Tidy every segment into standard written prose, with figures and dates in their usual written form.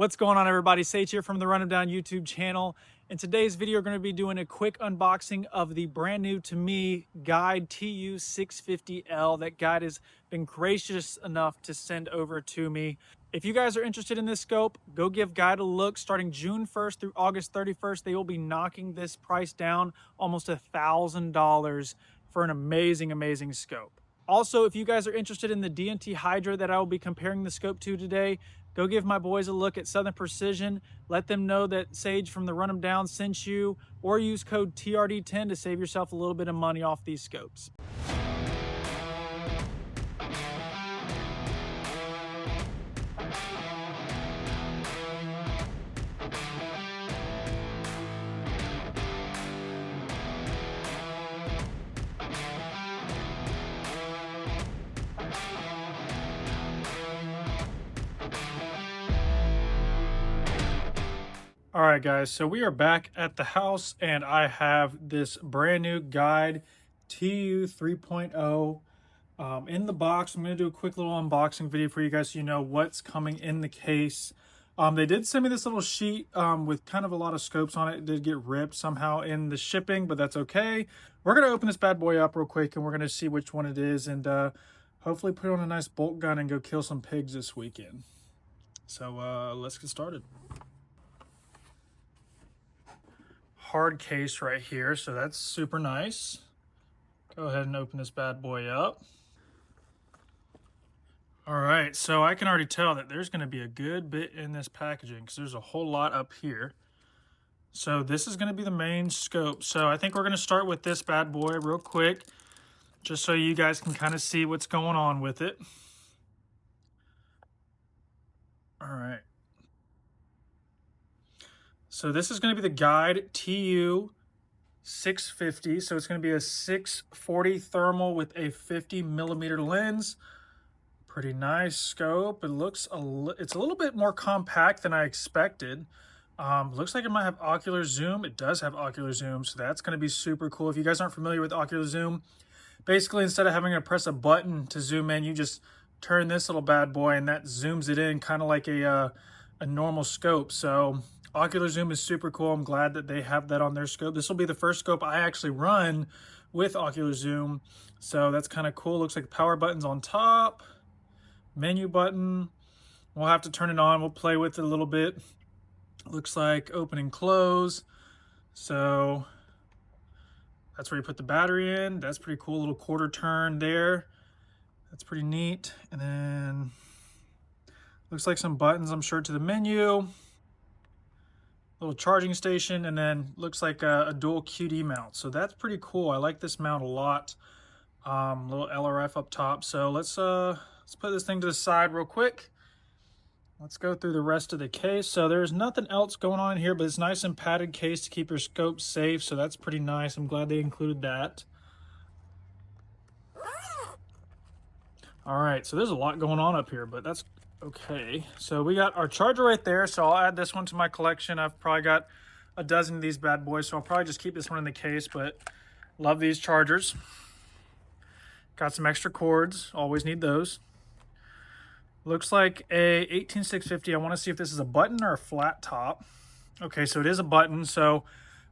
What's going on, everybody? Sage here from the Run 'em Down YouTube channel. In today's video, we're going to be doing a quick unboxing of the brand new to me guide TU650L. That guide has been gracious enough to send over to me. If you guys are interested in this scope, go give Guide a look. Starting June 1st through August 31st, they will be knocking this price down almost $1,000 for an amazing scope. Also, if you guys are interested in the DNT HYDRA that I will be comparing the scope to today, go give my boys a look at Southern Precision. Let them know that Sage from the Run 'em Down sent you, or use code TRD10 to save yourself a little bit of money off these scopes. All right, guys, so we are back at the house and I have this brand new guide TU 3.0 in the box. I'm going to do a quick little unboxing video for you guys so you know what's coming in the case. They did send me this little sheet with kind of a lot of scopes on it. It did get ripped somehow in the shipping, but that's okay. We're going to open this bad boy up real quick and we're going to see which one it is and hopefully put on a nice bolt gun and go kill some pigs this weekend. So let's get started. Hard case right here, so that's super nice. Go ahead and open this bad boy up. All right, so I can already tell that there's going to be a good bit in this packaging because there's a whole lot up here. So this is going to be the main scope. So I think we're going to start with this bad boy real quick, just so you guys can kind of see what's going on with it. All right. So this is going to be the guide TU650. So it's going to be a 640 thermal with a 50mm lens. Pretty nice scope. It looks it's a little bit more compact than I expected. Looks like it might have ocular zoom. It does have ocular zoom, so that's going to be super cool. If you guys aren't familiar with ocular zoom, basically instead of having to press a button to zoom in, you just turn this little bad boy and that zooms it in kind of like a normal scope. So ocular zoom is super cool. I'm glad that they have that on their scope. This will be the first scope I actually run with ocular zoom. So that's kind of cool. Looks like power buttons on top, menu button. We'll have to turn it on. We'll play with it a little bit. Looks like open and close. So that's where you put the battery in. That's pretty cool. Little quarter turn there. That's pretty neat. And then looks like some buttons, I'm sure, to the menu. Little charging station, and then looks like a dual QD mount. So that's pretty cool. I like this mount a lot. Little LRF up top. So let's put this thing to the side real quick. Let's go through the rest of the case. So there's nothing else going on here, but it's nice and padded case to keep your scope safe. So that's pretty nice. I'm glad they included that. All right, so there's a lot going on up here, but that's okay. So we got our charger right there, so I'll add this one to my collection. I've probably got a dozen of these bad boys, so I'll probably just keep this one in the case, but love these chargers. Got some extra cords, always need those. Looks like a 18650. I want to see if this is a button or a flat top. Okay, so it is a button. So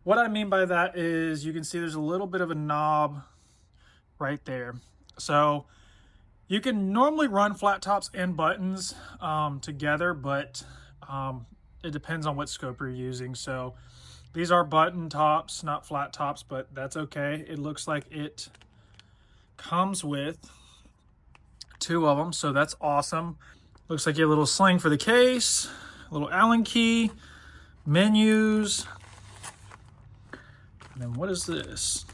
what I mean by that is you can see there's a little bit of a knob right there. So you can normally run flat tops and buttons together, but it depends on what scope you're using. So these are button tops, not flat tops, but that's okay. It looks like it comes with two of them, so that's awesome. Looks like you have a little sling for the case, a little Allen key, menus, and then what is this?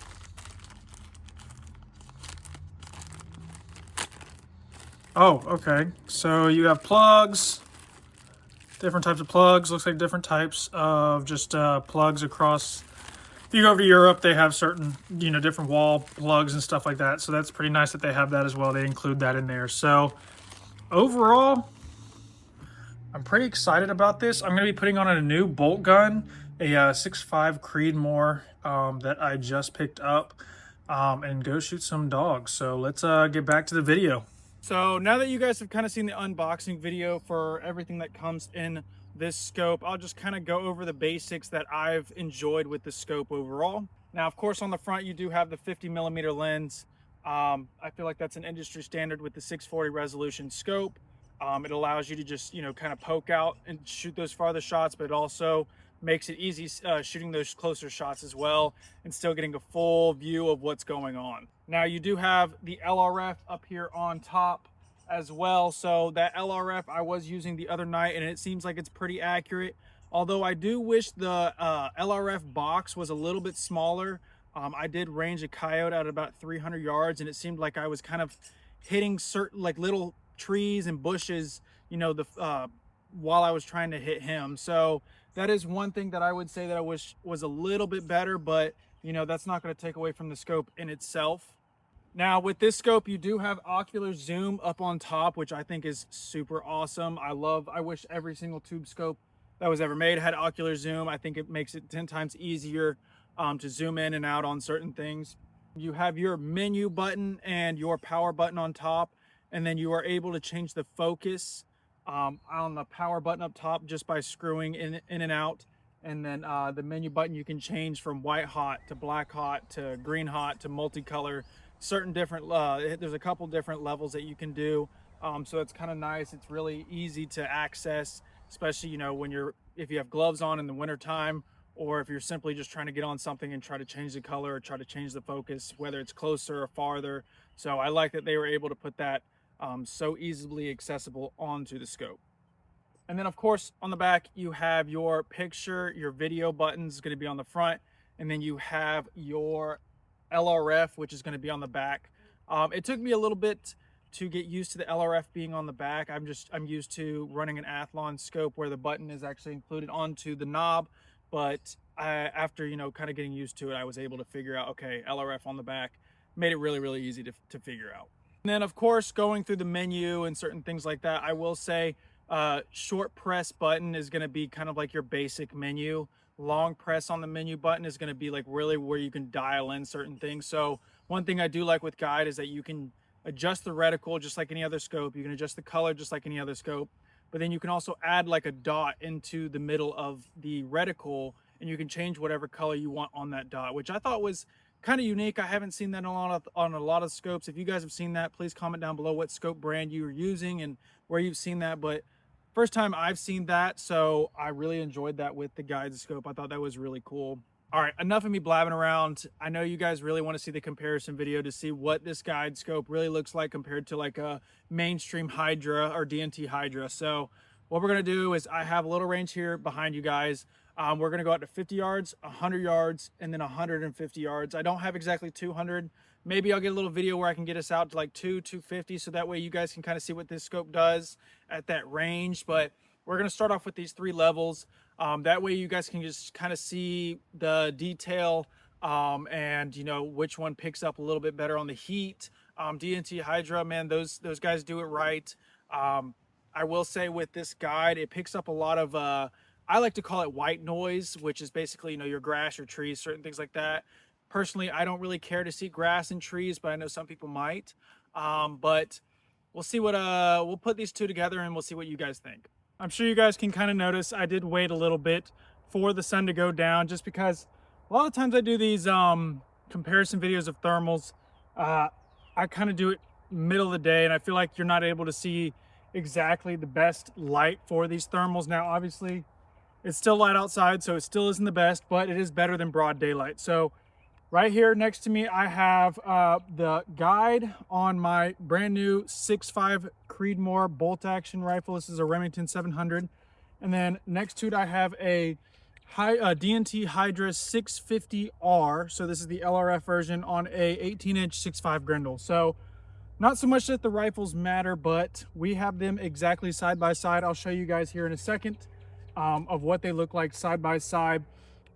Oh, okay. So you have plugs, different types of plugs. Looks like different types of just plugs across. If you go over to Europe, they have certain, different wall plugs and stuff like that. So that's pretty nice that they have that as well. They include that in there. So overall, I'm pretty excited about this. I'm going to be putting on a new bolt gun, a 6.5 Creedmoor that I just picked up and go shoot some dogs. So let's get back to the video. So now that you guys have kind of seen the unboxing video for everything that comes in this scope, I'll just kind of go over the basics that I've enjoyed with the scope overall. Now, of course, on the front, you do have the 50mm lens. I feel like that's an industry standard with the 640 resolution scope. It allows you to just, kind of poke out and shoot those farther shots, but it also makes it easy shooting those closer shots as well and still getting a full view of what's going on. Now, you do have the LRF up here on top as well. So that LRF I was using the other night, and it seems like it's pretty accurate. Although I do wish the LRF box was a little bit smaller. I did range a coyote at about 300 yards, and it seemed like I was kind of hitting certain like little trees and bushes, while I was trying to hit him. So that is one thing that I would say that I wish was a little bit better, but that's not going to take away from the scope in itself. Now with this scope, you do have ocular zoom up on top, which I think is super awesome. I wish every single tube scope that was ever made had ocular zoom. I think it makes it 10 times easier to zoom in and out on certain things. You have your menu button and your power button on top, and then you are able to change the focus on the power button up top just by screwing in and out. And then the menu button you can change from white hot to black hot to green hot to multicolor. Certain different there's a couple different levels that you can do, so it's kind of nice. It's really easy to access, especially if you have gloves on in the winter time, or if you're simply just trying to get on something and try to change the color or try to change the focus, whether it's closer or farther. So I like that they were able to put that so easily accessible onto the scope. And then of course on the back you have your picture, your video buttons going to be on the front, and then you have your LRF, which is going to be on the back. It took me a little bit to get used to the LRF being on the back. I'm used to running an Athlon scope where the button is actually included onto the knob, but after kind of getting used to it, I was able to figure out, okay, LRF on the back made it really easy to figure out. And then of course going through the menu and certain things like that, I will say short press button is going to be kind of like your basic menu. Long press on the menu button is going to be like really where you can dial in certain things. So one thing I do like with Guide is that you can adjust the reticle just like any other scope. You can adjust the color just like any other scope, but then you can also add like a dot into the middle of the reticle, and you can change whatever color you want on that dot, which I thought was kind of unique. I haven't seen that on a lot of scopes. If you guys have seen that, please comment down below what scope brand you are using and where you've seen that. But first time I've seen that, so I really enjoyed that with the Guide scope. I thought that was really cool. All right, enough of me blabbing around. I know you guys really want to see the comparison video to see what this Guide scope really looks like compared to like a mainstream Hydra or DNT Hydra. So what we're going to do is I have a little range here behind you guys. We're going to go out to 50 yards, 100 yards, and then 150 yards. I don't have exactly 200. Maybe I'll get a little video where I can get us out to like 250, so that way you guys can kind of see what this scope does at that range. But we're going to start off with these 3 levels. That way you guys can just kind of see the detail and which one picks up a little bit better on the heat. DNT Hydra, man, those guys do it right. I will say with this Guide, it picks up a lot of I like to call it white noise, which is basically your grass or trees, certain things like that. Personally, I don't really care to see grass and trees, but I know some people might. But we'll see what we'll put these 2 together and we'll see what you guys think. I'm sure you guys can kind of notice I did wait a little bit for the sun to go down, just because a lot of times I do these comparison videos of thermals. I kind of do it middle of the day, and I feel like you're not able to see exactly the best light for these thermals. Now, obviously, it's still light outside, so it still isn't the best, but it is better than broad daylight. So right here next to me, I have the Guide on my brand new 6.5 Creedmoor bolt action rifle. This is a Remington 700. And then next to it, I have a DNT HYDRA HS650R. So this is the LRF version on a 18-inch 6.5 Grendel. So not so much that the rifles matter, but we have them exactly side by side. I'll show you guys here in a second of what they look like side by side.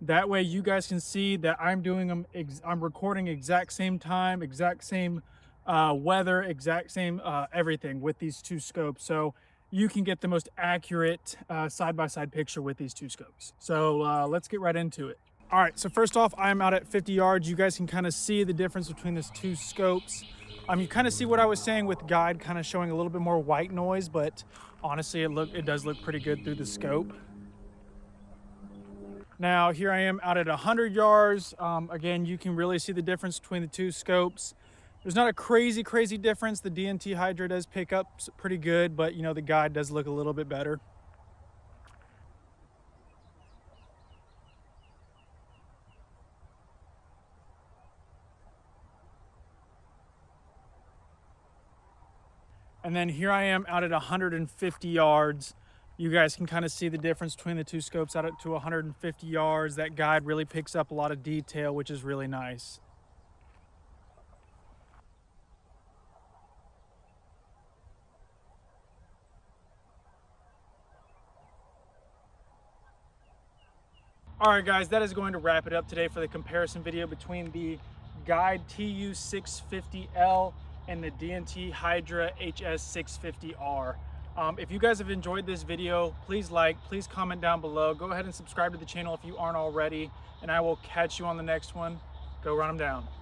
That way you guys can see that I'm doing them, I'm recording exact same time, exact same weather, exact same everything with these 2 scopes. So you can get the most accurate side-by-side picture with these 2 scopes. So let's get right into it. All right, so first off, I'm out at 50 yards. You guys can kind of see the difference between these 2 scopes. You kind of see what I was saying with Guide, kind of showing a little bit more white noise, but honestly, it does look pretty good through the scope. Now here I am out at 100 yards. Again, you can really see the difference between the two scopes. There's not a crazy difference. The DNT HYDRA does pick up pretty good, but you know, the guide does look a little bit better. And then here I am out at 150 yards. You guys can kind of see the difference between the two scopes out at to 150 yards. That guide really picks up a lot of detail, which is really nice. All right, guys, that is going to wrap it up today for the comparison video between the Guide TU650L and the DNT HYDRA HS650R. If you guys have enjoyed this video, please like, please comment down below. Go ahead and subscribe to the channel if you aren't already, and I will catch you on the next one. Go run them down.